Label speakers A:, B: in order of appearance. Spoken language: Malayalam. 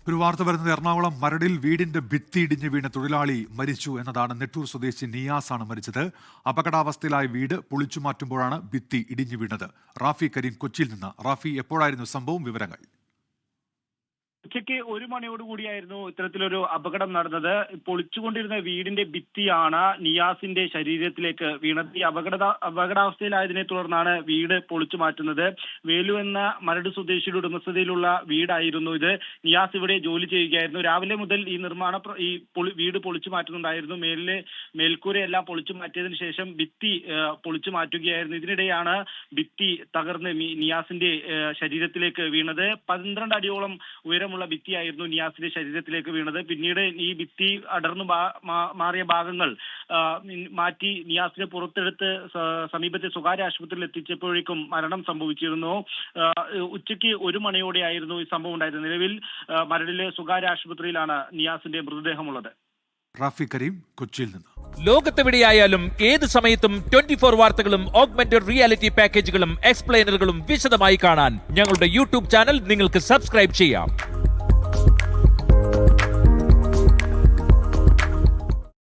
A: ഒരു വാർത്ത വരുന്നത് എറണാകുളം മരടിൽ വീടിന്റെ ഭിത്തി ഇടിഞ്ഞ് വീണ തൊഴിലാളി മരിച്ചു എന്നതാണ്. നെട്ടൂർ സ്വദേശി നിയാസ് ആണ് മരിച്ചത്. അപകടാവസ്ഥയിലായ വീട് പൊളിച്ചു മാറ്റുമ്പോഴാണ് ഭിത്തി ഇടിഞ്ഞു വീണത്. റാഫി കരീം കൊച്ചിയിൽ നിന്ന്. റാഫി, എപ്പോഴായിരുന്നു സംഭവം? വിവരങ്ങൾ.
B: ഉച്ചയ്ക്ക് 1 മണിയോടുകൂടിയായിരുന്നു ഇത്തരത്തിലൊരു അപകടം നടന്നത്. പൊളിച്ചുകൊണ്ടിരുന്ന വീടിന്റെ ഭിത്തിയാണ് നിയാസിന്റെ ശരീരത്തിലേക്ക് വീണത്. ഈ അപകടാവസ്ഥയിലായതിനെ തുടർന്നാണ് വീട് പൊളിച്ചു മാറ്റുന്നത്. വേലു എന്ന മരട് സ്വദേശിയുടെ ഉടമസ്ഥതയിലുള്ള വീടായിരുന്നു ഇത്. നിയാസ് ഇവിടെ ജോലി ചെയ്യുകയായിരുന്നു. രാവിലെ മുതൽ ഈ വീട് പൊളിച്ചു മാറ്റുന്നുണ്ടായിരുന്നു. മേൽക്കൂരയെല്ലാം പൊളിച്ചു മാറ്റിയതിനു ശേഷം ഭിത്തി പൊളിച്ചു മാറ്റുകയായിരുന്നു. ഇതിനിടെയാണ് ഭിത്തി തകർന്ന് നിയാസിന്റെ ശരീരത്തിലേക്ക് വീണത്. 12 അടിയോളം ഉയരമുള്ള ഭിത്തിയായിരുന്നു നിയാസിന്റെ ശരീരത്തിലേക്ക് വീണത്. പിന്നീട് ഈ ഭിത്തി അടർന്നു മാറിയ ഭാഗങ്ങൾ മാറ്റി നിയാസിനെ പുറത്തെടുത്ത് സമീപത്തെ സ്വകാര്യ ആശുപത്രിയിൽ എത്തിച്ചപ്പോഴേക്കും മരണം സംഭവിച്ചിരുന്നു. ഉച്ചയ്ക്ക് 1 മണിയോടെയായിരുന്നു ഈ സംഭവം ഉണ്ടായത്. നിലവിൽ മരടിലെ സ്വകാര്യ ആശുപത്രിയിലാണ് നിയാസിന്റെ മൃതദേഹമുള്ളത്.
A: റാഫി കരീം കൊച്ചിയിൽ നിന്ന്.
C: ലോകത്തെവിടെയായാലും ഏത് സമയത്തും 24 വാർത്തകളും ഓഗ്മെന്റഡ് റിയാലിറ്റി പാക്കേജുകളും എക്സ്പ്ലെയിനറുകളും വിശദമായി കാണാൻ ഞങ്ങളുടെ യൂട്യൂബ് ചാനൽ നിങ്ങൾക്ക് സബ്സ്ക്രൈബ് ചെയ്യാം.